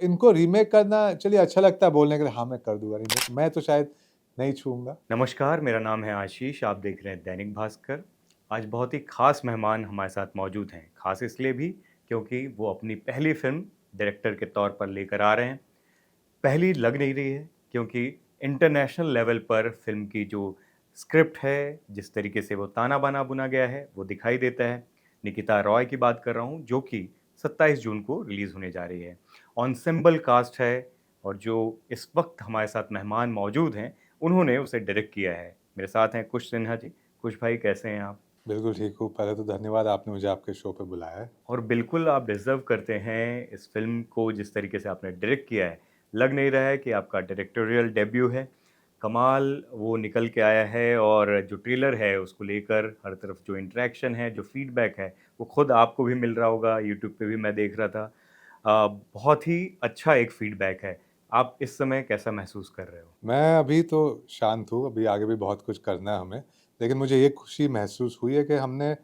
इनको रीमेक करना चलिए अच्छा लगता है बोलने के लिए, हाँ, मैं कर दूँगा रीमेक। मैं तो शायद नहीं छूऊँगा। नमस्कार, मेरा नाम है आशीष, आप देख रहे हैं दैनिक भास्कर। आज बहुत ही ख़ास मेहमान हमारे साथ मौजूद हैं। ख़ास इसलिए भी क्योंकि वो अपनी पहली फ़िल्म डायरेक्टर के तौर पर लेकर आ रहे हैं। पहली लग नहीं रही है क्योंकि इंटरनेशनल लेवल पर फ़िल्म की जो स्क्रिप्ट है, जिस तरीके से वो ताना-बाना बुना गया है, वो दिखाई देता है। निकिता रॉय की बात कर रहा हूँ, जो कि 27 जून को रिलीज़ होने जा रही है। एन्सेम्बल कास्ट है और जो इस वक़्त हमारे साथ मेहमान मौजूद हैं, उन्होंने उसे डायरेक्ट किया है। मेरे साथ हैं कुश सिन्हा जी। कुश भाई, कैसे हैं आप? बिल्कुल ठीक हूँ। पहले तो धन्यवाद आपने मुझे आपके शो पे बुलाया है। और बिल्कुल आप डिज़र्व करते हैं इस फ़िल्म को जिस तरीके से आपने डायरेक्ट किया है। लग नहीं रहा है कि आपका डायरेक्टोरियल डेब्यू है। कमाल वो निकल के आया है और जो ट्रेलर है उसको लेकर हर तरफ जो इंटरैक्शन है, जो फ़ीडबैक है, वो खुद आपको भी मिल रहा होगा, यूट्यूब पे भी मैं देख रहा था। बहुत ही अच्छा एक फ़ीडबैक है। आप इस समय कैसा महसूस कर रहे हो? मैं अभी तो शांत हूँ, अभी आगे भी बहुत कुछ करना है हमें। लेकिन मुझे ये खुशी महसूस हुई है कि हमने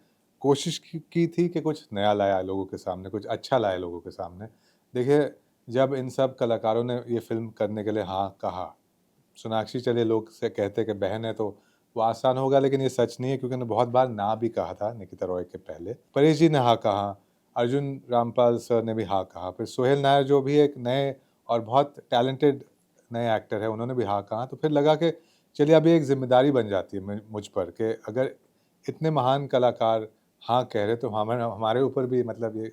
कोशिश की थी कि कुछ नया लाया लोगों के सामने, कुछ अच्छा लाया लोगों के सामने। देखिए, जब इन सब कलाकारों ने ये फ़िल्म करने के लिए हाँ कहा, सोनाक्षी चलिए लोग से कहते हैं कि बहन है तो वो आसान होगा, लेकिन ये सच नहीं है क्योंकि उन्होंने बहुत बार ना भी कहा था निकिता रॉय के पहले। परेश जी ने हाँ कहा, अर्जुन रामपाल सर ने भी हाँ कहा, फिर सोहेल नायर जो भी एक नए और बहुत टैलेंटेड नए एक्टर हैं, उन्होंने भी हाँ कहा। तो फिर लगा कि चलिए अब ये एक ज़िम्मेदारी बन जाती है मुझ पर कि अगर इतने महान कलाकार हाँ कह रहे तो हमारे हमारे ऊपर भी मतलब ये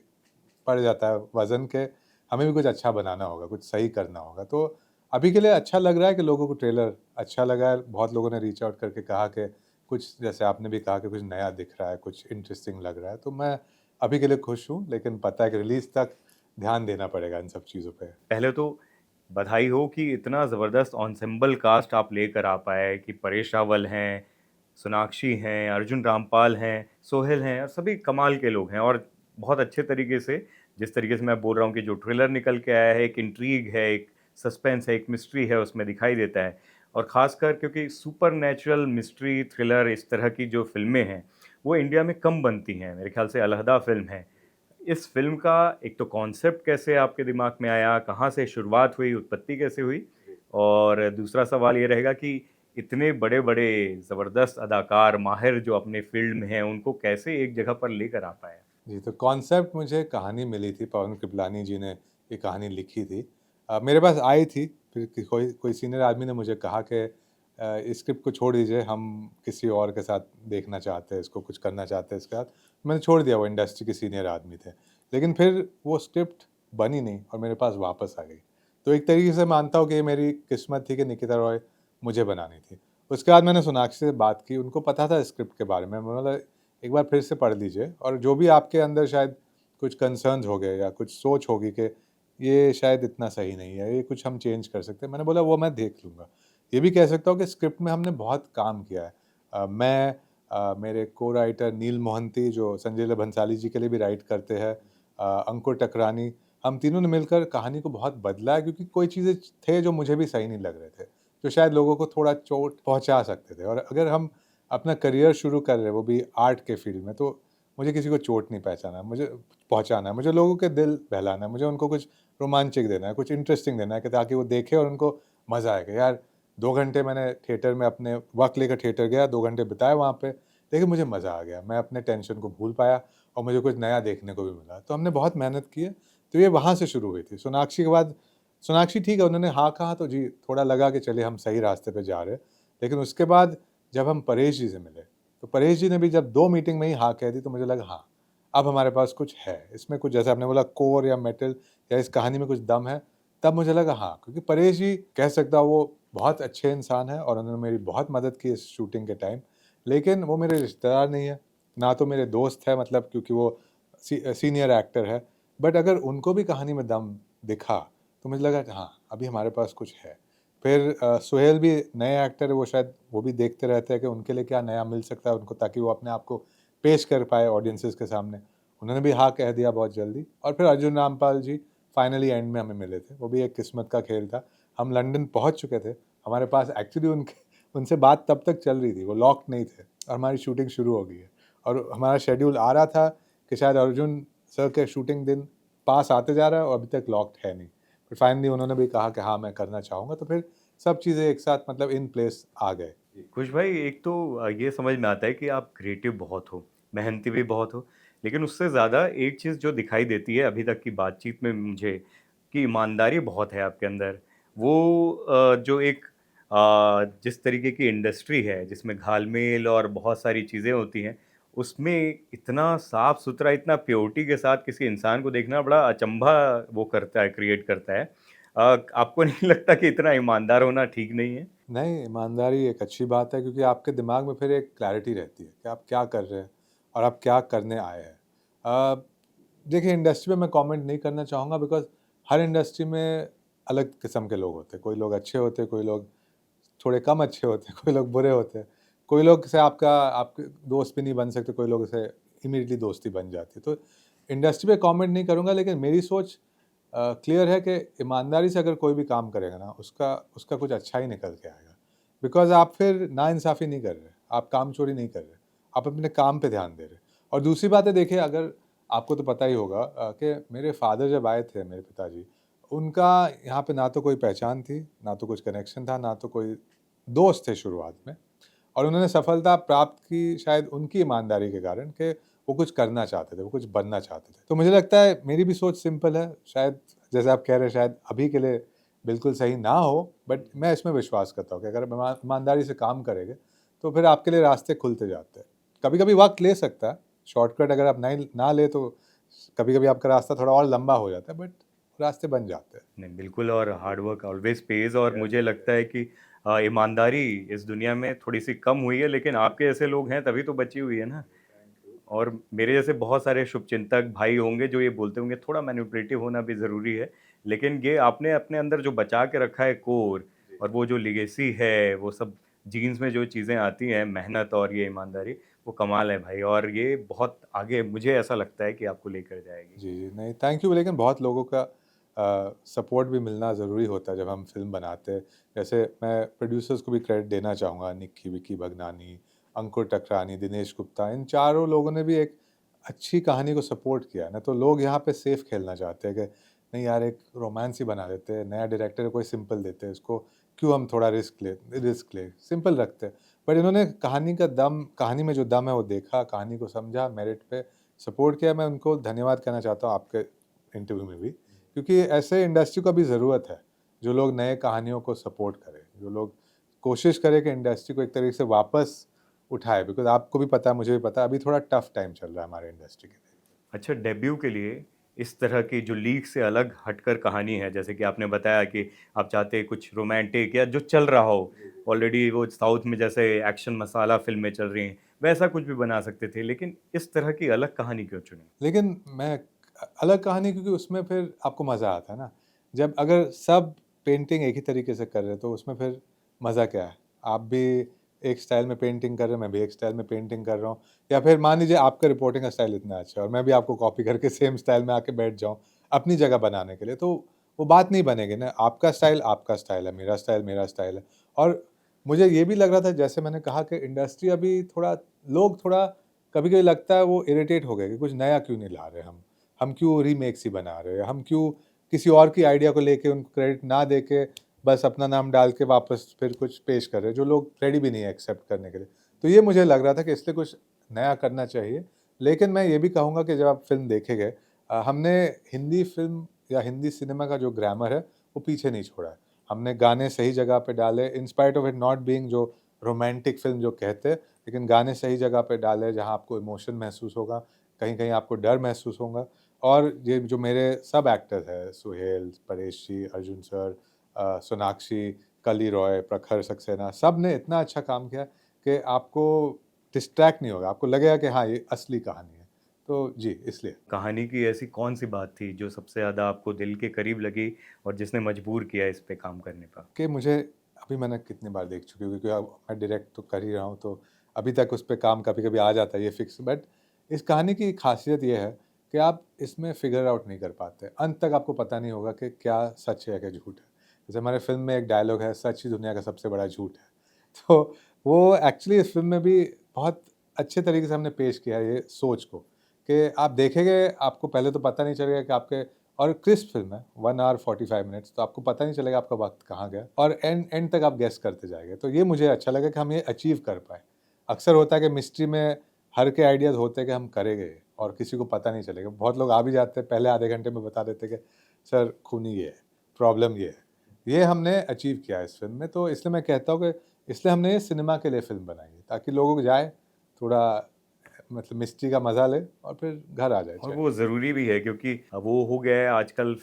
पड़ जाता है वज़न के हमें भी कुछ अच्छा बनाना होगा, कुछ सही करना होगा। तो अभी के लिए अच्छा लग रहा है कि लोगों को ट्रेलर अच्छा लगा है। बहुत लोगों ने रीच आउट करके कहा कि कुछ जैसे आपने भी कहा कि कुछ नया दिख रहा है, कुछ इंटरेस्टिंग लग रहा है। तो मैं अभी के लिए खुश हूँ, लेकिन पता है कि रिलीज़ तक ध्यान देना पड़ेगा इन सब चीज़ों पे। पहले तो बधाई हो कि इतना ज़बरदस्त एन्सेम्बल कास्ट आप लेकर आ पाए कि परेश रावल हैं, सोनाक्षी हैं, अर्जुन रामपाल हैं, सोहेल हैं और सभी कमाल के लोग हैं और बहुत अच्छे तरीके से जिस तरीके से मैं बोल रहा हूँ कि जो ट्रेलर निकल के आया है, एक इंट्रिग है, एक सस्पेंस है, एक मिस्ट्री है, उसमें दिखाई देता है। और ख़ासकर क्योंकि सुपरनैचुरल मिस्ट्री, थ्रिलर इस तरह की जो फ़िल्में हैं, वो इंडिया में कम बनती हैं। मेरे ख़्याल से अलहदा फ़िल्म है। इस फ़िल्म का एक तो कॉन्सेप्ट कैसे आपके दिमाग में आया? कहाँ से शुरुआत हुई? उत्पत्ति कैसे हुई? और दूसरा सवाल ये रहेगा कि इतने बड़े-बड़े ज़बरदस्त अदाकार, माहिर जो अपने फ़ील्ड में हैं, उनको कैसे एक जगह पर लेकर आ पाए? जी, तो कॉन्सेप्ट मुझे कहानी मिली थी, पवन कृपलानी जी ने ये कहानी लिखी थी। मेरे पास आई थी, फिर कोई कोई सीनियर आदमी ने मुझे कहा कि इस स्क्रिप्ट को छोड़ दीजिए, हम किसी और के साथ देखना चाहते हैं, इसको कुछ करना चाहते हैं इसके साथ। मैंने छोड़ दिया, वो इंडस्ट्री के सीनियर आदमी थे। लेकिन फिर वो स्क्रिप्ट बनी नहीं और मेरे पास वापस आ गई। तो एक तरीके से मानता हूँ कि ये मेरी किस्मत थी कि निकिता रॉय मुझे बनानी थी। उसके बाद मैंने सोनाक्षी से बात की, उनको पता था स्क्रिप्ट के बारे में। मैं बोला एक बार फिर से पढ़ लीजिए और जो भी आपके अंदर शायद कुछ कंसर्न्स हो गए या कुछ सोच होगी कि ये शायद इतना सही नहीं है, ये कुछ हम चेंज कर सकते हैं। मैंने बोला वो मैं देख लूँगा। ये भी कह सकता हूँ कि स्क्रिप्ट में हमने बहुत काम किया है। मैं मेरे को-राइटर नील मोहंती जो संजय लीला भंसाली जी के लिए भी राइट करते हैं, अंकुर टकरानी, हम तीनों ने मिलकर कहानी को बहुत बदला है क्योंकि कोई चीज़ें थे जो मुझे भी सही नहीं लग रहे थे, जो शायद लोगों को थोड़ा चोट पहुँचा सकते थे। और अगर हम अपना करियर शुरू कर रहे हैं, वो भी आर्ट के फील्ड में, तो मुझे किसी को चोट नहीं पहचाना, मुझे पहुँचाना है, मुझे लोगों के दिल बहलाना है, मुझे उनको कुछ रोमांचक देना है, कुछ इंटरेस्टिंग देना है कि ताकि वो देखें और उनको मज़ा आएगा। यार 2 घंटे मैंने थिएटर में अपने वक़्त लेकर थिएटर गया, 2 घंटे बिताए वहाँ पे, लेकिन मुझे मज़ा आ गया। मैं अपने टेंशन को भूल पाया और मुझे कुछ नया देखने को भी मिला। तो हमने बहुत मेहनत की है, तो ये वहाँ से शुरू हुई थी। सोनाक्षी के बाद सोनाक्षी ठीक है, उन्होंने हाँ कहा तो जी, थोड़ा लगा कि चलिए हम सही रास्ते पे जा रहे हैं। लेकिन उसके बाद जब हम परेश जी से मिले, तो परेश जी ने भी जब 2 मीटिंग में ही हाँ कह दी, तो मुझे लगा हाँ, अब हमारे पास कुछ है। इसमें कुछ जैसे आपने बोला कोर या मेटल या इस कहानी में कुछ दम है, तब मुझे लगा हाँ, क्योंकि परेश जी कह सकता हूँ वो बहुत अच्छे इंसान हैं और उन्होंने मेरी बहुत मदद की इस शूटिंग के टाइम। लेकिन वो मेरे रिश्तेदार नहीं है, ना तो मेरे दोस्त है मतलब क्योंकि वो सीनियर एक्टर है। बट अगर उनको भी कहानी में दम दिखा, तो मुझे लगा कि हाँ, अभी हमारे पास कुछ है। फिर सुहेल भी नए एक्टर है, वो शायद वो भी देखते रहते हैं कि उनके लिए क्या नया मिल सकता है उनको ताकि वो अपने आप को पेश कर पाए ऑडियंसेस के सामने। उन्होंने भी हाँ कह दिया बहुत जल्दी और फिर अर्जुन रामपाल जी फाइनली एंड में हमें मिले थे। वो भी एक किस्मत का खेल था। हम लंदन पहुँच चुके थे। हमारे पास एक्चुअली उनके उनसे बात तब तक चल रही थी, वो लॉक्ड नहीं थे और हमारी शूटिंग शुरू हो गई है। और हमारा शेड्यूल आ रहा था कि शायद अर्जुन सर के शूटिंग दिन पास आते जा रहा है और अभी तक लॉक्ड है नहीं। फिर फाइनली उन्होंने भी कहा कि हाँ मैं करना चाहूँगा, तो फिर सब चीज़ें एक साथ मतलब इन प्लेस आ गए। खुश भाई, एक तो ये समझ में आता है कि आप क्रिएटिव बहुत हो, मेहनती भी बहुत हो, लेकिन उससे ज़्यादा एक चीज़ जो दिखाई देती है अभी तक की बातचीत में मुझे, कि ईमानदारी बहुत है आपके अंदर। वो जो एक जिस तरीके की इंडस्ट्री है, जिसमें घाल-मेल और बहुत सारी चीज़ें होती हैं, उसमें इतना साफ-सुथरा, इतना प्योरिटी के साथ किसी इंसान को देखना बड़ा अचंभा वो करता है, क्रिएट करता है। आपको नहीं लगता कि इतना ईमानदार होना ठीक नहीं है? नहीं, ईमानदारी एक अच्छी बात है, क्योंकि आपके दिमाग में फिर एक क्लैरिटी रहती है कि आप क्या कर रहे हैं और आप क्या करने आए हैं। अ, देखिए, इंडस्ट्री में मैं कमेंट नहीं करना चाहूँगा, बिकॉज़ हर इंडस्ट्री में अलग किस्म के लोग होते हैं। कोई लोग अच्छे होते हैं, कोई लोग थोड़े कम अच्छे होते हैं, कोई लोग बुरे होते हैं। कोई लोग से आपके दोस्त भी नहीं बन सकते, कोई लोग से इमीडिएटली दोस्ती बन जाती है। तो इंडस्ट्री पे कमेंट नहीं करूँगा, लेकिन मेरी सोच क्लियर है कि ईमानदारी से अगर कोई भी काम करेगा ना, उसका उसका कुछ अच्छा ही निकल के आएगा। बिकॉज़ आप फिर नाइंसाफ़ी नहीं कर रहे, आप काम-चोरी नहीं कर रहे, आप अपने काम पे ध्यान दे रहे। और दूसरी बात है, देखिए, अगर आपको तो पता ही होगा कि मेरे फ़ादर जब आए थे, मेरे पिताजी, उनका यहाँ पे ना तो कोई पहचान थी, ना तो कुछ कनेक्शन था, ना तो कोई दोस्त थे शुरुआत में। और उन्होंने सफलता प्राप्त की शायद उनकी ईमानदारी के कारण, कि वो कुछ करना चाहते थे, वो कुछ बनना चाहते थे। तो मुझे लगता है मेरी भी सोच सिंपल है, शायद जैसे आप कह रहे हैं, शायद अभी के लिए बिल्कुल सही ना हो, बट मैं इसमें विश्वास करता हूँ कि अगर ईमानदारी से काम करेंगे, तो फिर आपके लिए रास्ते खुलते जाते हैं। कभी-कभी वक़्त ले सकता है, शॉर्टकट अगर आप नहीं ना लें, तो कभी-कभी आपका रास्ता थोड़ा और लंबा हो जाता है, बट रास्ते बन जाते हैं। नहीं, बिल्कुल, और हार्ड वर्क ऑलवेज़ पेज़, और मुझे लगता है कि ईमानदारी इस दुनिया में थोड़ी-सी कम हुई है, लेकिन आपके ऐसे लोग हैं तभी तो बची हुई है ना। और मेरे जैसे बहुत सारे शुभचिंतक भाई होंगे जो ये बोलते होंगे थोड़ा मैनिपुलेटिव होना भी ज़रूरी है, लेकिन ये आपने अपने अंदर जो बचा के रखा है कोर, और वो जो लेगेसी है, वो सब जीन्स में जो चीज़ें आती हैं, मेहनत और ये ईमानदारी, वो कमाल है भाई, और ये बहुत आगे मुझे ऐसा लगता है कि आपको लेकर जाएगी। जी, जी। नहीं, थैंक यू, लेकिन बहुत लोगों का सपोर्ट भी मिलना ज़रूरी होता है जब हम फ़िल्म बनाते हैं। जैसे मैं प्रोड्यूसर्स को भी क्रेडिट देना चाहूँगा, निक्की, विक्की भगनानी, अंकुर टकरानी, दिनेश गुप्ता, इन चारों लोगों ने भी एक अच्छी कहानी को सपोर्ट किया है ना, तो लोग यहाँ पे सेफ खेलना चाहते हैं कि नहीं यार, एक रोमांस ही बना देते हैं, नया डायरेक्टर है, कोई सिंपल देते हैं, इसको क्यों हम थोड़ा रिस्क लें, सिंपल रखते हैं। बट इन्होंने कहानी में जो दम है वो देखा, कहानी को समझा, मेरिट पे सपोर्ट किया। मैं उनको धन्यवाद कहना चाहता हूँ आपके इंटरव्यू में भी, क्योंकि ऐसे इंडस्ट्री को भी ज़रूरत है, जो लोग नए कहानियों को सपोर्ट करें, जो लोग कोशिश करें कि इंडस्ट्री को एक तरीके से वापस उठाए, बिकॉज़ आपको भी पता है, मुझे भी पता है, अभी थोड़ा टफ टाइम चल रहा है हमारे इंडस्ट्री के लिए। अच्छा, डेब्यू के लिए इस तरह की जो लीक से अलग हटकर कहानी है, जैसे कि आपने बताया कि आप चाहते हैं कुछ रोमांटिक या जो चल रहा हो, ऑलरेडी वो साउथ में जैसे एक्शन मसाला फ़िल्में चल रही हैं, वैसा कुछ भी बना सकते थे, लेकिन इस तरह की अलग कहानी क्यों चुनी? लेकिन मैं अलग कहानी, क्योंकि उसमें फिर आपको मज़ा आता है ना। जब अगर सब पेंटिंग एक ही तरीके से कर रहे हैं, तो उसमें फिर मज़ा क्या है? आप भी एक स्टाइल में पेंटिंग कर रहे हैं, मैं भी एक स्टाइल में पेंटिंग कर रहा हूँ, या फिर मान लीजिए आपका रिपोर्टिंग का स्टाइल इतना अच्छा है और मैं भी आपको कॉपी करके सेम स्टाइल में आके बैठ जाऊँ अपनी जगह बनाने के लिए, तो वो बात नहीं बनेगी ना। आपका स्टाइल है, मेरा स्टाइल है। और मुझे ये भी लग रहा था, जैसे मैंने कहा, कि इंडस्ट्री अभी थोड़ा, लोग थोड़ा कभी-कभी लगता है वो इरिटेट हो गए कि कुछ नया क्यों नहीं ला रहे हम क्यों रीमेक्स ही बना रहे हैं, हम क्यों किसी और की आइडिया को लेके उनको क्रेडिट ना दे के बस अपना नाम डाल के वापस फिर कुछ पेश कर रहे हैं, जो लोग रेडी भी नहीं है एक्सेप्ट करने के लिए। तो ये मुझे लग रहा था कि इसलिए कुछ नया करना चाहिए। लेकिन मैं ये भी कहूँगा कि जब आप फ़िल्म देखेंगे, हमने हिंदी फ़िल्म या हिंदी सिनेमा का जो ग्रामर है, वो पीछे नहीं छोड़ा है। हमने गाने सही जगह पे डाले, in spite of it not being जो रोमांटिक फ़िल्म जो कहते हैं, लेकिन गाने सही जगह पे डाले जहाँ आपको इमोशन महसूस होगा, कहीं-कहीं आपको डर महसूस होगा। और ये जो मेरे सब एक्टर्स हैं, सुहेल, परेश जी, अर्जुन सर, सोनाक्षी, कली रॉय, प्रखर सक्सेना, सब ने इतना अच्छा काम किया कि आपको डिस्ट्रैक्ट नहीं होगा, आपको लगेगा कि हाँ, ये असली कहानी है। तो जी, इसलिए। कहानी की ऐसी कौन-सी बात थी जो सबसे ज़्यादा आपको दिल के करीब लगी और जिसने मजबूर किया इस पे काम करने का? कि मुझे, अभी मैंने कितनी बार देख चुकी हूँ, क्योंकि अब मैं डायरेक्ट तो कर ही रहा हूँ, तो अभी तक उस पे काम कभी-कभी आ जाता है, ये फिक्स। बट इस कहानी की खासियत ये है कि आप इसमें फिगर आउट नहीं कर पाते। अंत तक आपको पता नहीं होगा कि क्या सच है, क्या झूठ है। जैसे हमारे फ़िल्म में एक डायलॉग है, "सच ही दुनिया का सबसे बड़ा झूठ है।" तो वो एक्चुअली इस फ़िल्म में भी बहुत अच्छे तरीके से हमने पेश किया है ये सोच को, कि आप देखेंगे, आपको पहले तो पता नहीं चलेगा कि आपके और क्रिस्प फिल्म है, 1 आवर 45 मिनट्स, तो आपको पता नहीं चलेगा आपका वक्त कहाँ गया और एंड एंड तक आप गेस करते जाएंगे। तो ये मुझे अच्छा लगा कि हम ये अचीव कर पाए। अक्सर होता है कि मिस्ट्री में हर के आइडियाज़ होते हैं कि हम करेंगे और किसी को पता नहीं चलेगा। बहुत लोग आ भी जाते हैं, पहले आधे घंटे में बता देते कि सर खूनी ये है, प्रॉब्लम ये है। ये हमने अचीव किया है इस फ़िल्म में, तो इसलिए मैं कहता हूँ कि इसलिए हमने ये सिनेमा के लिए फ़िल्म बनाई है, ताकि लोगों को जाए, थोड़ा मतलब मिस्ट्री का मज़ा ले और फिर घर आ जाए और चैन वो से। ज़रूरी भी है क्योंकि वो हो गया है आजकल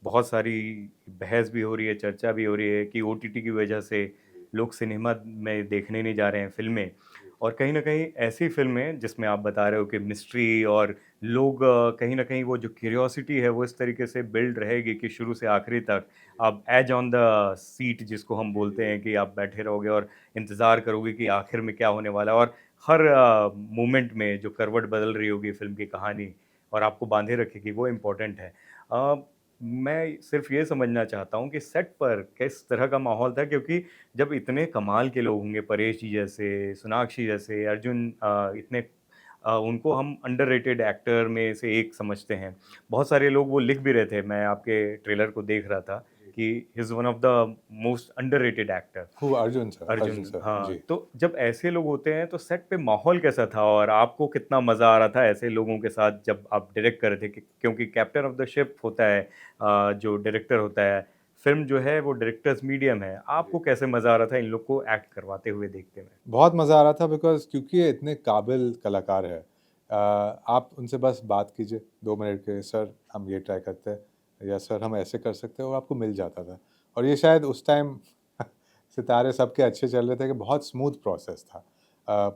बहुत सारी बहस भी हो रही है, चर्चा भी हो रही है कि ओटीटी की वजह से लोग सिनेमा में देखने नहीं जा रहे हैं फ़िल्में। और कहीं न कहीं ऐसी फ़िल्में जिसमें आप बता रहे हो कि मिस्ट्री और लोग कहीं न कहीं वो जो क्यूरियोसिटी है वो इस तरीके से बिल्ड रहेगी कि शुरू से आखिरी तक आप एज ऑन द सीट जिसको हम बोलते हैं कि आप बैठे रहोगे और इंतज़ार करोगे कि आखिर में क्या होने वाला है। और हर मोमेंट में जो करवट बदल रही होगी फ़िल्म की कहानी और आपको बाँधे रखेगी, वो इम्पोर्टेंट है। अ, मैं सिर्फ़ ये समझना चाहता हूँ कि सेट पर किस तरह का माहौल था? क्योंकि जब इतने कमाल के लोग होंगे, परेश जी जैसे, सोनाक्षी जैसे, अर्जुन इतने उनको हम अंडररेटेड एक्टर में से एक समझते हैं। बहुत सारे लोग वो लिख भी रहे थे, मैं आपके ट्रेलर को देख रहा था कि he is one of the most underrated actor. Who Arjun Arjun, sir, हाँ, जी। तो जब ऐसे लोग होते हैं तो सेट पे माहौल कैसा था और आपको कितना मज़ा आ रहा था ऐसे लोगों के साथ जब आप डायरेक्ट कर रहे थे? क्योंकि कैप्टन ऑफ द शिप होता है जो डायरेक्टर होता है, फ़िल्म जो है वो डायरेक्टर्स मीडियम है। आपको कैसे मज़ा आ रहा था इन लोग को एक्ट करवाते हुए देखते में? बहुत मज़ा आ रहा था बिकॉज़ क्योंकि ये इतने काबिल कलाकार हैं। आप उनसे बस बात कीजिए 2 मिनट के, सर हम ये ट्राई करते हैं या सर हम ऐसे कर सकते हैं, और आपको मिल जाता था। और ये शायद उस टाइम सितारे सबके अच्छे चल रहे थे कि बहुत स्मूथ प्रोसेस था।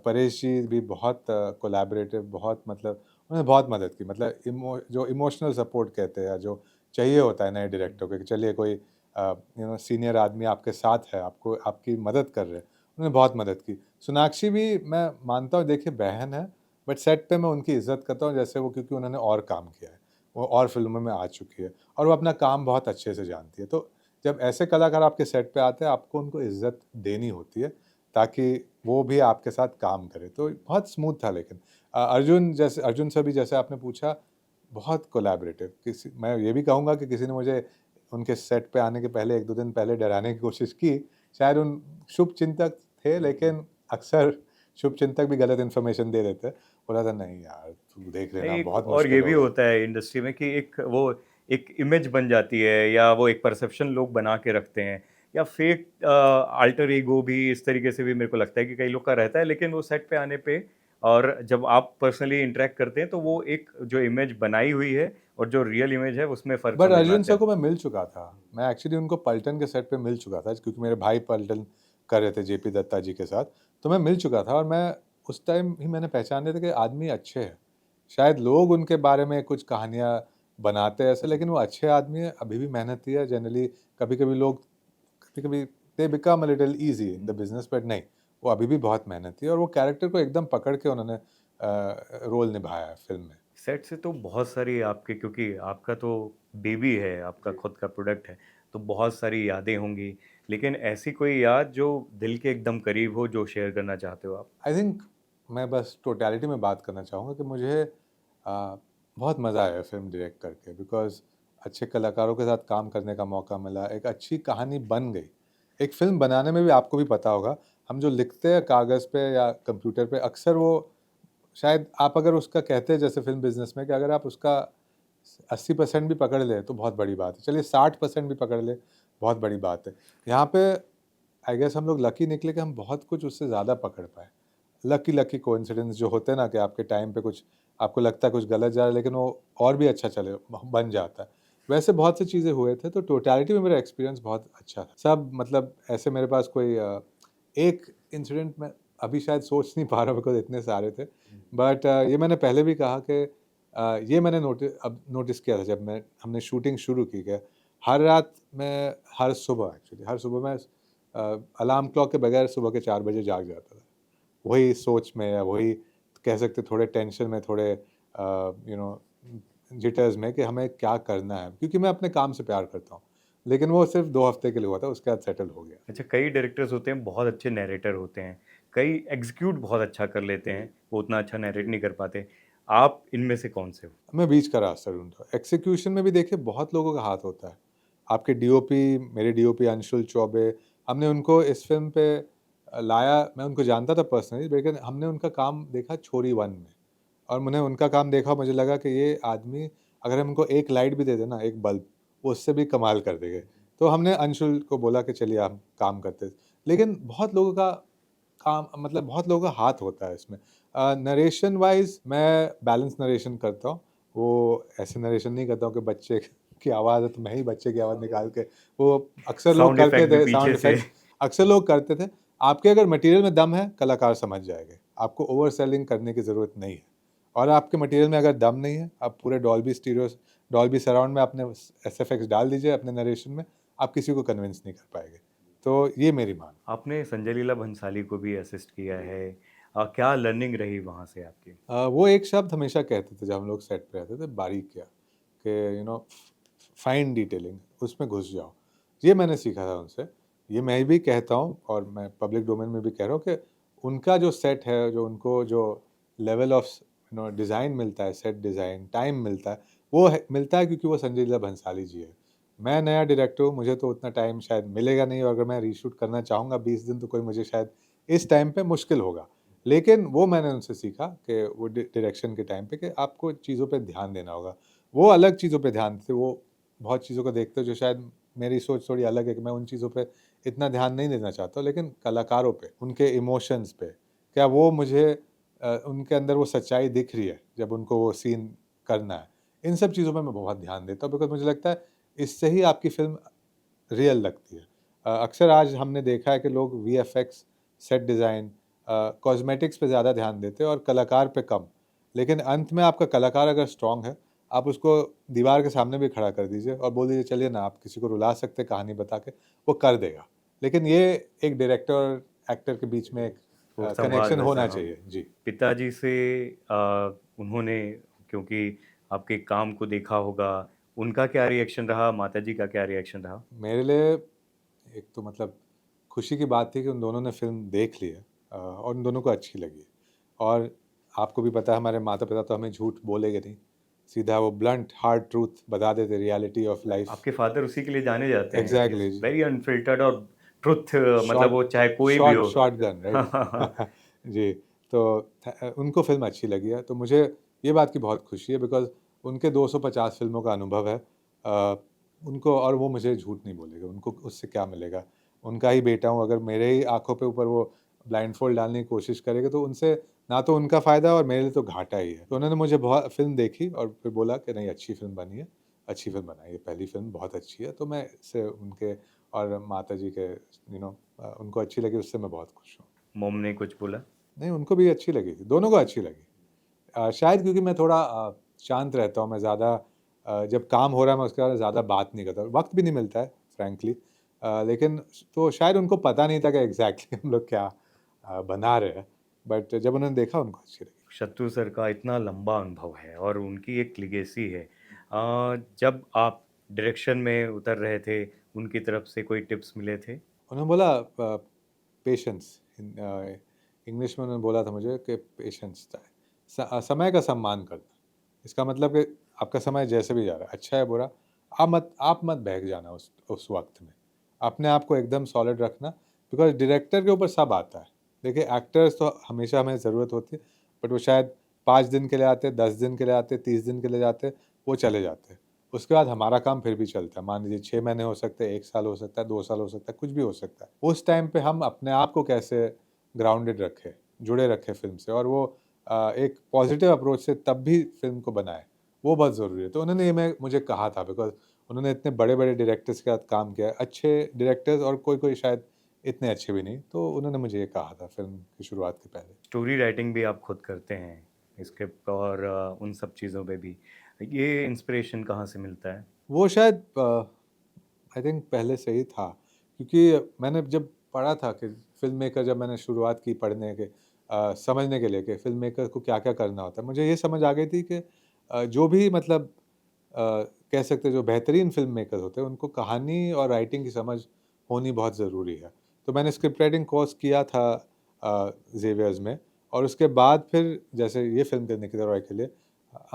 परेश जी भी बहुत कोलैबोरेटिव, बहुत मतलब उन्होंने बहुत मदद की। मतलब जो इमोशनल सपोर्ट कहते हैं, जो चाहिए होता है नए डायरेक्टर को कि चलिए कोई सीनियर आदमी आपके साथ है, आपको आपकी मदद कर रहे हैं। उन्होंने बहुत मदद की। सोनाक्षी भी मैं मानता हूँ, देखिए बहन है, बट सेट पे मैं उनकी इज़्ज़त करता हूँ, जैसे वो, क्योंकि उन्होंने और काम किया है। वो और फ़िल्मों में आ चुकी है और वो अपना काम बहुत अच्छे से जानती है। तो जब ऐसे कलाकार आपके सेट पे आते हैं, आपको उनको इज़्ज़त देनी होती है, ताकि वो भी आपके साथ काम करें। तो बहुत स्मूथ था लेकिन। अर्जुन सर भी, जैसे आपने पूछा, बहुत कोलैबोरेटिव। किसी मैं ये भी कहूँगा कि किसी ने मुझे उनके सेट पे आने के पहले 1-2 दिन पहले डराने की कोशिश की। शायद उन शुभचिंतक थे, लेकिन अक्सर शुभचिंतक भी गलत इन्फॉर्मेशन दे देते हैं। बोला था, नहीं यार तू देख लेना, नहीं, एक बहुत और मुश्किल ये भी होगा। होता है इंडस्ट्री में कि एक इमेज बन जाती है या वो एक परसेप्शन लोग बना के रखते हैं या फेक अल्टर ईगो भी इस तरीके से भी मेरे को लगता है कि कई लोग का रहता है, लेकिन वो सेट पे आने पे और जब आप पर्सनली इंटरेक्ट करते हैं तो वो एक जो इमेज बनाई हुई है और जो रियल इमेज है उसमें फ़र्क बट समझ में अर्जुन आता सर है। को मैं मिल चुका था। मैं एक्चुअली उनको पलटन के सेट पे मिल चुका था, क्योंकि मेरे भाई पलटन कर रहे थे जेपी दत्ता जी के साथ। तो मैं मिल चुका था और मैं उस टाइम ही मैंने पहचान लिया था कि आदमी अच्छे हैं। शायद लोग उनके बारे में कुछ कहानियाँ बनाते हैं ऐसे, लेकिन वो अच्छे आदमी हैं, अभी भी मेहनती है। जनरली कभी-कभी लोग, कभी-कभी they become a little easy in the business, but नहीं, वो अभी भी बहुत मेहनती है और वो कैरेक्टर को एकदम पकड़ के उन्होंने रोल निभाया है फ़िल्म में। सेट से तो बहुत सारी आपके क्योंकि आपका तो बेबी है, आपका खुद का प्रोडक्ट है, तो बहुत सारी यादें होंगी। लेकिन ऐसी कोई याद जो दिल के एकदम करीब हो, जो शेयर करना चाहते हो आप? आई थिंक मैं बस टोटैलिटी में बात करना चाहूँगा कि मुझे बहुत मज़ा आया फ़िल्म डायरेक्ट करके, बिकॉज़ अच्छे कलाकारों के साथ काम करने का मौका मिला, एक अच्छी कहानी बन गई। एक फ़िल्म बनाने में भी आपको भी पता होगा, हम जो लिखते हैं कागज़ पे या कंप्यूटर पे, अक्सर वो, शायद आप अगर उसका कहते हैं जैसे फ़िल्म बिज़नेस में कि अगर आप उसका 80% भी पकड़ लें तो बहुत बड़ी बात है। चलिए 60% भी पकड़ लें, बहुत बड़ी बात है। यहाँ पे आई गेस हम लोग लकी निकले कि हम बहुत कुछ उससे ज़्यादा पकड़ पाए। लकी कोइंसिडेंस जो होते हैं ना, कि आपके टाइम पे कुछ आपको लगता है कुछ गलत जा रहा है, लेकिन वो और भी अच्छा चले बन जाता है। वैसे बहुत सी चीज़ें हुए थे, तो टोटैलिटी में मेरा एक्सपीरियंस बहुत अच्छा था। सब मतलब ऐसे मेरे पास कोई एक इंसिडेंट मैं अभी शायद सोच नहीं पा रहा हूँ, बिकॉज़ इतने सारे थे। बट ये मैंने पहले भी कहा कि ये मैंने नोटिस किया था जब हमने शूटिंग शुरू की कि हर रात मैं, हर सुबह एक्चुअली हर सुबह मैं अलार्म क्लॉक के बगैर सुबह के 4 बजे जाग जाता था। वही सोच में, या वही कह सकते थोड़े टेंशन में, थोड़े यू नो जिटर्स में कि हमें क्या करना है, क्योंकि मैं अपने काम से प्यार करता हूँ। लेकिन वो सिर्फ़ 2 हफ़्ते के लिए हुआ था, उसके बाद सेटल हो गया। अच्छा, कई डायरेक्टर्स होते हैं, बहुत अच्छे नैरेटर होते हैं, कई एग्ज़ीक्यूट बहुत अच्छा कर लेते हैं, वो उतना अच्छा नैरेट नहीं कर पाते। आप इनमें से कौन से हो? मैं बीच का रास्ता ढूँढता हूँ। एग्ज़ीक्यूशन में भी देखिए बहुत लोगों का हाथ होता है। आपके डीओपी, मेरे डीओपी अंशुल चौबे, हमने उनको इस फ़िल्म पे लाया, मैं उनको जानता था पर्सनली, लेकिन हमने उनका काम देखा छोरी 1 में, और मैंने उनका काम देखा, मुझे लगा कि ये आदमी, अगर हम इनको एक लाइट भी दे दें ना, एक बल्ब, वो उससे भी कमाल कर देंगे। तो हमने अंशुल को बोला कि चलिए हम काम करते हैं। लेकिन बहुत लोगों का काम, मतलब बहुत लोगों का हाथ होता है इसमें। नरेशन वाइज़ मैं बैलेंस नरेशन करता हूँ। वो ऐसे नरेशन नहीं करता हूँ कि बच्चे की आवाज़ है तो मैं ही बच्चे की आवाज़ निकाल के, वो अक्सर लोग साउंड करते इफ़ेक्ट भी थे, पीछे साउंड से। इफ़ेक्ट्स अक्सर लोग करते थे। आपके अगर मटीरियल में दम है, कलाकार समझ जाएँगे। आपको ओवर सेलिंग करने की ज़रूरत नहीं है, और आपके मटीरियल में अगर दम नहीं है, आप पूरे डॉल्बी स्टीरियो, डॉल्बी सराउंड में आपने एसएफएक्स डाल दीजिए अपने नरेशन में, आप किसी को कन्विंस नहीं कर पाएँगे। तो ये मेरी मान। आपने संजय लीला भंसाली को भी असिस्ट किया है। क्या लर्निंग रही वहाँ से आपकी? वो एक शब्द हमेशा कहते थे जब हम लोग सेट पे रहते थे, बारीकियाँ, कि फाइन डिटेलिंग, उसमें घुस जाओ। ये मैंने सीखा था उनसे। ये मैं भी कहता हूँ और मैं पब्लिक डोमेन में भी कह रहा हूँ कि उनका जो सेट है, जो उनको जो लेवल ऑफ डिज़ाइन मिलता है, सेट डिज़ाइन, टाइम मिलता है, वो है मिलता है क्योंकि वो संजय लीला भंसाली जी है। मैं नया डायरेक्टर हूँ, मुझे तो उतना टाइम शायद मिलेगा नहीं, और अगर मैं रीशूट करना चाहूँगा 20 दिन, तो कोई मुझे शायद इस टाइम पे मुश्किल होगा। लेकिन वो मैंने उनसे सीखा कि वो डायरेक्शन के टाइम पे कि आपको चीज़ों पे ध्यान देना होगा। वो अलग चीज़ों पे ध्यान देते, वो बहुत चीज़ों को देखते हो जो शायद मेरी सोच थोड़ी अलग है कि मैं उन चीज़ों पे इतना ध्यान नहीं देना चाहता हूँ, लेकिन कलाकारों पे, उनके इमोशंस पे, क्या वो मुझे उनके अंदर वो सच्चाई दिख रही है जब उनको वो सीन करना है। इन सब चीज़ों पे मैं बहुत ध्यान देता हूँ, बिकॉज़ मुझे लगता है इससे ही आपकी फ़िल्म रियल लगती है। अक्सर आज हमने देखा है कि लोग वीएफएक्स, सेट डिज़ाइन, कॉस्मेटिक्स पे ज़्यादा ध्यान देते हैं और कलाकार पे कम। लेकिन अंत में आपका कलाकार अगर स्ट्रॉन्ग है, आप उसको दीवार के सामने भी खड़ा कर दीजिए और बोल दीजिए चलिए ना, आप किसी को रुला सकते हैं कहानी बता के, वो कर देगा। लेकिन ये एक डायरेक्टर और एक्टर के बीच में एक वो संवाद कनेक्शन वैसा होना हाँ। चाहिए। जी। पिताजी से उन्होंने क्योंकि आपके काम को देखा होगा, उनका क्या रिएक्शन रहा? माताजी का क्या रिएक्शन रहा? मेरे लिए एक तो मतलब खुशी की बात थी कि उन दोनों ने फ़िल्म देख ली है, और उन दोनों को अच्छी लगी है। और आपको भी पता है हमारे माता-पिता तो हमें झूठ बोलेंगे नहीं। सीधा वो ब्लंट हार्ड ट्रूथ बता देते, रियलिटी ऑफ लाइफ़। आपके फादर उसी के लिए जाने जाते हैं। ही इज़ एग्ज़ैक्टली जी। वेरी अनफ़िल्टर्ड और ट्रुथ मतलब शॉट वो चाहे कोई भी शॉट हो। Shotgun right? जी, तो उनको फ़िल्म अच्छी लगी है, तो मुझे ये बात की बहुत खुशी है, बिकॉज़ उनके 250 फ़िल्मों का अनुभव है। उनको, और वो मुझे झूठ नहीं बोलेंगे, उनको उससे क्या मिलेगा? उनका ही बेटा हूँ, अगर मेरे ही आँखों पे ऊपर वो ब्लाइंडफ़ोल्ड डालने की कोशिश करेंगे, तो उनसे ना तो उनका फ़ायदा और मेरे लिए तो घाटा ही है। तो उन्होंने मुझे बहुत फ़िल्म देखी और फिर बोला कि नहीं, अच्छी फ़िल्म बनी है, अच्छी फ़िल्म बनाई है, पहली फ़िल्म बहुत अच्छी है। तो मैं इससे उनके और माताजी के उनको अच्छी लगी, उससे मैं बहुत खुश हूँ। मॉम ने कुछ बोला? नहीं, उनको भी अच्छी लगी थी, दोनों को अच्छी लगी। शायद क्योंकि मैं थोड़ा शांत रहता हूँ, मैं ज़्यादा जब काम हो रहा है मैं उसके बारे में ज़्यादा बात नहीं करता, वक़्त भी नहीं मिलता है फ्रैंकली। लेकिन तो शायद उनको पता नहीं था कि एग्ज़ैक्टली हम लोग क्या बना रहे हैं, बट जब उन्होंने देखा उनको अच्छी लगी। शत्रु सर का इतना लंबा अनुभव है और उनकी एक लेगेसी है। जब आप डायरेक्शन में उतर रहे थे, उनकी तरफ से कोई टिप्स मिले थे? उन्होंने बोला पेशेंस, इंग्लिश में उन्होंने बोला था मुझे कि पेशेंस समय का सम्मान करना। इसका मतलब कि आपका समय जैसे भी जा रहा है, अच्छा है, बुरा, आप मत बहक जाना उस वक़्त में। अपने आप को एकदम सॉलिड रखना, बिकॉज़ डायरेक्टर के ऊपर सब आता है। देखिए, एक्टर्स तो हमेशा हमें ज़रूरत होती है, बट वो शायद 5 दिन के लिए आते हैं, 10 दिन के लिए आते हैं, 30 दिन के लिए जाते हैं, वो चले जाते हैं। उसके बाद हमारा काम फिर भी चलता है। मान लीजिए 6 महीने हो सकते हैं, 1 साल हो सकता है, 2 साल हो सकता है, कुछ भी हो सकता है। उस टाइम पे हम अपने आप को कैसे ग्राउंडेड रखें, जुड़े रखें फ़िल्म से, और वो एक पॉज़िटिव अप्रोच से तब भी फ़िल्म को बनाएँ, वो बहुत ज़रूरी है। तो उन्होंने ये मैं मुझे कहा था, बिकॉज़ उन्होंने इतने बड़े-बड़े डायरेक्टर्स के साथ काम किया है, अच्छे डायरेक्टर्स, और कोई-कोई शायद इतने अच्छे भी नहीं। तो उन्होंने मुझे ये कहा था फ़िल्म की शुरुआत के पहले। स्टोरी राइटिंग भी आप खुद करते हैं, स्क्रिप्ट और उन सब चीज़ों पे भी। ये इंस्पिरेशन कहाँ से मिलता है? वो शायद आई थिंक पहले से ही था, क्योंकि मैंने जब पढ़ा था कि फ़िल्म मेकर, जब मैंने शुरुआत की पढ़ने के समझने के लिए कि फ़िल्म मेकर को क्या-क्या करना होता है, मुझे ये समझ आ गई थी कि जो भी मतलब कह सकते हैं जो बेहतरीन फ़िल्म मेकर होते हैं, उनको कहानी और राइटिंग की समझ होनी बहुत ज़रूरी है। तो मैंने स्क्रिप्ट राइटिंग कोर्स किया था ज़ेवियर्स में, और उसके बाद फिर जैसे ये फ़िल्म थी निकिता रॉय के लिए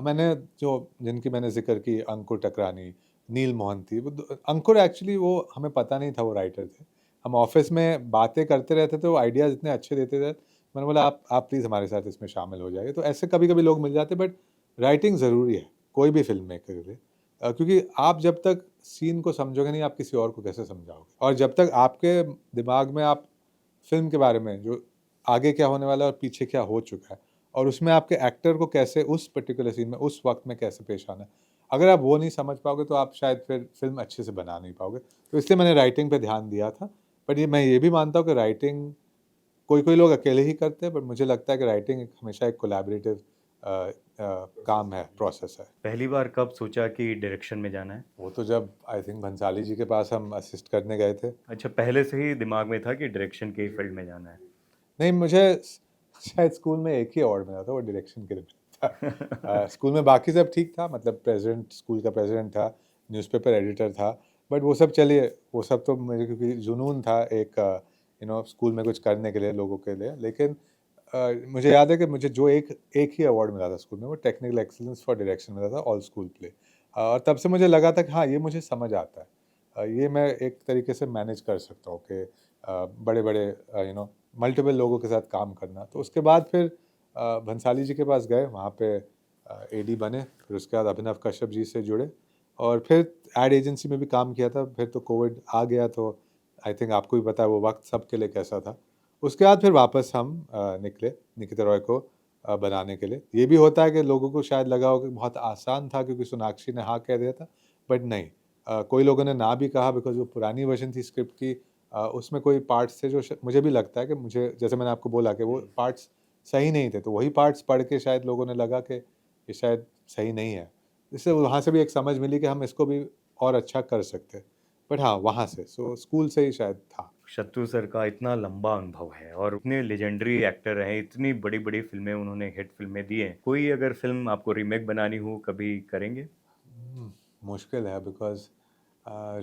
मैंने जिनकी मैंने ज़िक्र की अंकुर टकरानी, नील मोहन थी, वो द अंकुर एक्चुअली वो हमें पता नहीं था वो राइटर थे। हम ऑफ़िस में बातें करते रहते थे, वो आइडियाज़ इतने अच्छे देते थे, मैंने बोला आप प्लीज़ हमारे साथ इसमें शामिल हो जाइए। तो ऐसे कभी-कभी लोग मिल जाते हैं बट राइटिंग ज़रूरी है, कोई भी फ़िल्म मेकर के लिए। क्योंकि आप जब तक सीन को समझोगे नहीं, आप किसी और को कैसे समझाओगे? और जब तक आपके दिमाग में आप फ़िल्म के बारे में जो आगे क्या होने वाला है और पीछे क्या हो चुका है और उसमें आपके एक्टर को कैसे उस पर्टिकुलर सीन में, उस वक़्त में कैसे पेश आना है। अगर आप वो नहीं समझ पाओगे तो आप शायद फिर फ़िल्म अच्छे से बना नहीं पाओगे। तो इसलिए मैंने राइटिंग पे ध्यान दिया था। बट मैं ये भी मानता हूँ कि राइटिंग कोई-कोई लोग अकेले ही करते हैं, बट मुझे लगता है कि राइटिंग एक हमेशा एक कोलैबोरेटिव काम है, प्रोसेस है। पहली बार कब सोचा कि डायरेक्शन में जाना है? वो तो जब आई थिंक भंसाली जी के पास हम असिस्ट करने गए थे। अच्छा, पहले से ही दिमाग में था कि डायरेक्शन के फील्ड में जाना है। नहीं, मुझे शायद स्कूल में एक ही अवार्ड मिला था, वो डायरेक्शन के लिए मिला था। स्कूल में बाकी सब ठीक था, मतलब प्रेज़िडेंट, स्कूल का प्रेज़िडेंट था, न्यूज़पेपर एडिटर था, बट वो सब चलिए, वो सब तो मुझे क्योंकि जुनून था एक स्कूल में कुछ करने के लिए, लोगों के लिए। लेकिन मुझे याद है कि मुझे जो एक एक ही अवार्ड मिला था स्कूल में, वो टेक्निकल एक्सीलेंस फॉर डायरेक्शन मिला था, ऑल स्कूल प्ले। और तब से मुझे लगा था कि हाँ, ये मुझे समझ आता है। ये मैं एक तरीके से मैनेज कर सकता हूँ कि बड़े-बड़े मल्टीपल लोगों के साथ काम करना। तो उसके बाद फिर भंसाली जी के पास गए, वहाँ पे एडी बने, फिर उसके बाद अभिनव कश्यप जी से जुड़े और फिर एड एजेंसी में भी काम किया था। फिर तो कोविड आ गया, तो आई थिंक आपको भी पता है वो वक़्त सबके लिए कैसा था। उसके बाद फिर वापस हम निकले निकिता रॉय को बनाने के लिए। ये भी होता है कि लोगों को शायद लगा हो कि बहुत आसान था क्योंकि सोनाक्षी ने हाँ कह दिया था, बट नहीं। कोई लोगों ने ना भी कहा बिकॉज़ वो पुरानी वर्ज़न थी स्क्रिप्ट की। उसमें कोई पार्ट्स थे जो मुझे भी लगता है कि मुझे, जैसे मैंने आपको बोला कि वो पार्ट्स सही नहीं थे, तो वही पार्ट्स पढ़ के शायद लोगों ने लगा कि ये शायद सही नहीं है। इससे वहाँ से भी एक समझ मिली कि हम इसको भी और अच्छा कर सकते हैं। बट हाँ, वहाँ से स्कूल से ही शायद था। शत्रुघ्न सर का इतना लंबा अनुभव है और इतने लेजेंडरी एक्टर रहे, इतनी बड़ी-बड़ी फ़िल्में उन्होंने हिट फ़िल्में दी हैं। कोई अगर फ़िल्म आपको रीमेक बनानी हो, कभी करेंगे? मुश्किल है बिकॉज़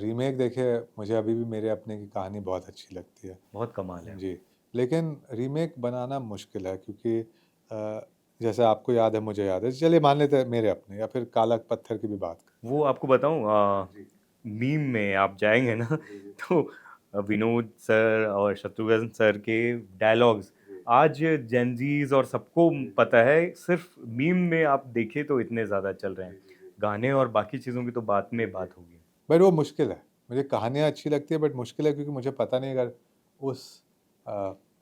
रीमेक देखिए, मुझे अभी भी मेरे अपने की कहानी बहुत अच्छी लगती है। बहुत कमाल है। जी, लेकिन रीमेक बनाना मुश्किल है क्योंकि जैसे आपको याद है, मुझे याद है। चलिए मान लेते हैं मेरे अपने, या फिर काला पत्थर की भी बात करें। वो आपको बताऊँ जी। मीम में आप जाएँगे ना जी, जी। तो विनोद सर और शत्रुघ्न सर के डायलॉग्स जी। आज जेन ज़ीज़ और सबको पता है, सिर्फ़ मीम में आप देखें तो इतने ज़्यादा चल रहे जी, हैं। जी, जी। गाने और बाकी चीज़ों की तो बाद में बात होगी। बट वो मुश्किल है। मुझे कहानियाँ अच्छी लगती है बट मुश्किल है क्योंकि मुझे पता नहीं अगर उस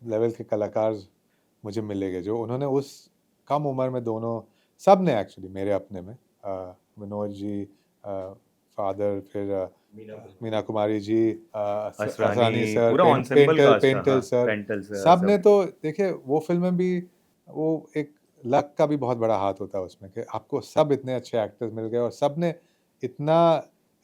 लेवल के कलाकार मुझे मिलेंगे जो उन्होंने उस कम उम्र में, दोनों सब ने एक्चुअली मेरे अपने में विनोद जी, फादर, फिर मीना कुमारी जी, असरानी असरानी, सर, पूरा एन्सेम्बल पेंटल कास्ट था। पेंटल हाँ, सर, पेंटल सर सब ने सब। तो देखिए वो फ़िल्म भी, वो एक लक का भी बहुत बड़ा हाथ होता है उसमें कि आपको सब इतने अच्छे एक्टर्स मिल गए और सब ने इतना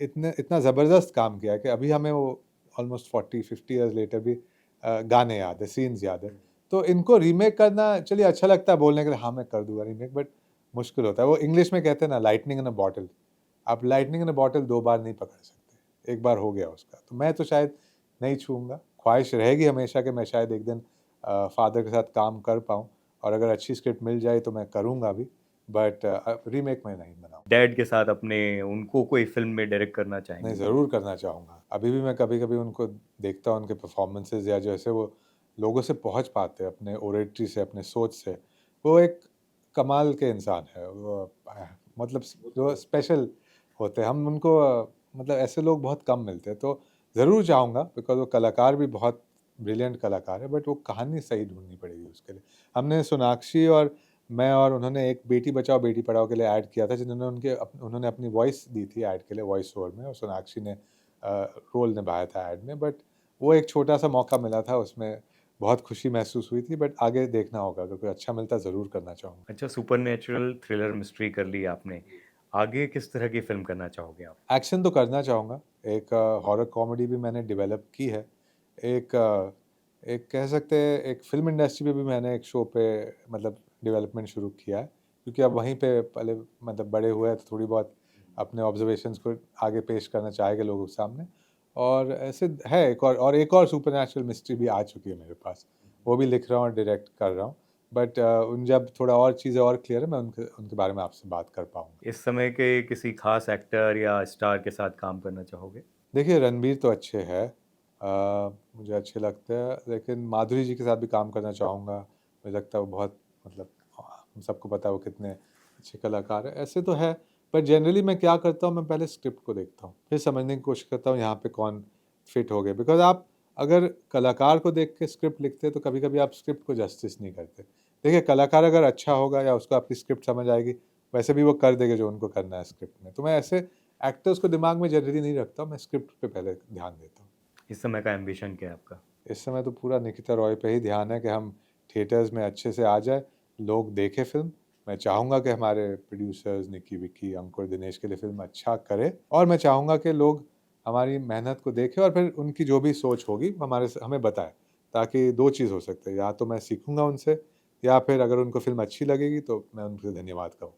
इतना ज़बरदस्त काम किया है कि अभी हमें वो ऑलमोस्ट 40-50 इयर्स लेटर भी गाने याद है, सीन्स याद है। तो इनको रीमेक करना चलिए अच्छा लगता है बोलने के लिए, हाँ, मैं कर दूँगा रीमेक, बट मुश्किल होता है। वो इंग्लिश में कहते हैं ना, लाइटनिंग इन अ बॉटल। आप लाइटनिंग इन अ बॉटल 2 बार नहीं पकड़ सकते, एक बार हो गया उसका। तो मैं तो शायद नहीं छूऊँगा, ख्वाहिश रहेगी हमेशा कि मैं शायद एक दिन फ़ादर के साथ काम कर पाऊँ और अगर अच्छी स्क्रिप्ट मिल जाए तो मैं करूँगा भी, बट रीमेक मैं नहीं बनाऊँगा। डैड के साथ अपने उनको कोई फ़िल्म में डायरेक्ट करना नहीं, चाहेंगे? ज़रूर करना चाहूँगा। अभी भी मैं कभी-कभी उनको देखता हूँ, उनके परफ़ॉर्मेंसेज़ या जैसे वो लोगों से पहुँच पाते हैं अपने ओरेट्री से, अपने सोच से। वो एक कमाल के इंसान हैं। वो मतलब जो स्पेशल होते हैं, हम उनको मतलब ऐसे लोग बहुत कम मिलते हैं। तो ज़रूर चाहूँगा बिकॉज़ वो कलाकार भी बहुत ब्रिलियंट कलाकार है, बट वो कहानी सही ढूँढनी पड़ेगी उसके लिए। हमने सोनाक्षी और मैं और उन्होंने एक बेटी बचाओ बेटी पढ़ाओ के लिए ऐड किया था, जिन्होंने उन्होंने अपनी वॉइस दी थी ऐड के लिए, वॉइस ओवर में, और सोनाक्षी ने रोल निभाया था ऐड में। बट वो एक छोटा-सा मौका मिला था, उसमें बहुत खुशी महसूस हुई थी, बट आगे देखना होगा, अगर कोई अच्छा मिलता ज़रूर करना चाहूँगा। अच्छा, सुपरनैचुरल, थ्रिलर, मिस्ट्री कर ली आपने। जी। आगे किस तरह की फ़िल्म करना चाहोगे आप? एक्शन तो करना चाहूँगा, एक हॉरर कॉमेडी भी मैंने डेवलप की है। एक एक कह सकते हैं एक फ़िल्म इंडस्ट्री में भी मैंने एक शो पे मतलब डेवलपमेंट शुरू किया है, क्योंकि अब वहीं पे पले मतलब बड़े हुए हैं तो थोड़ी बहुत अपने ऑब्ज़र्वेशंस को आगे पेश करना चाहेंगे लोगों के सामने। और ऐसे है एक और एक और सुपरनैचुरल मिस्ट्री भी आ चुकी है मेरे पास। वो भी लिख रहा हूँ और डायरेक्ट कर रहा हूँ। बट उन जब थोड़ा और चीज़ें और क्लियर है, मैं उनके उनके बारे में आपसे बात कर पाऊँगा। इस समय के किसी खास एक्टर या स्टार के साथ काम करना चाहोगे? देखिए, रणबीर तो अच्छे हैं, मुझे अच्छे लगते हैं, लेकिन माधुरी जी के साथ भी काम करना चाहूँगा। मुझे लगता है वो बहुत, मतलब हम सबको पता है वो कितने अच्छे कलाकार हैं। ऐसे तो है, पर जनरली मैं क्या करता हूँ, मैं पहले स्क्रिप्ट को देखता हूँ, फिर समझने की कोशिश करता हूँ यहाँ पे कौन फिट हो गए। बिकॉज़ आप अगर कलाकार को देख के स्क्रिप्ट लिखते हैं, तो कभी-कभी आप स्क्रिप्ट को जस्टिस नहीं करते। देखिए, कलाकार अगर अच्छा होगा या उसको आपकी स्क्रिप्ट समझ आएगी, वैसे भी वो कर देगा जो उनको करना है स्क्रिप्ट में। तो मैं ऐसे एक्टर्स को दिमाग में जनरली नहीं रखता हूँ, मैं स्क्रिप्ट पे पहले ध्यान देता हूँ। इस समय का एम्बिशन क्या है आपका? इस समय तो पूरा निकिता रॉय पे ही ध्यान है कि हम थिएटर्स में अच्छे से आ जाए, लोग देखें फ़िल्म। मैं चाहूँगा कि हमारे प्रोड्यूसर्स निक्की, विक्की, अंकुर, दिनेश के लिए फ़िल्म अच्छा करें, और मैं चाहूँगा कि लोग हमारी मेहनत को देखें और फिर उनकी जो भी सोच होगी हमें बताएँ। ताकि 2 चीज़ हो सकते हैं, या तो मैं सीखूँगा उनसे, या फिर अगर उनको फ़िल्म अच्छी लगेगी तो मैं उनसे धन्यवाद कहूँगा।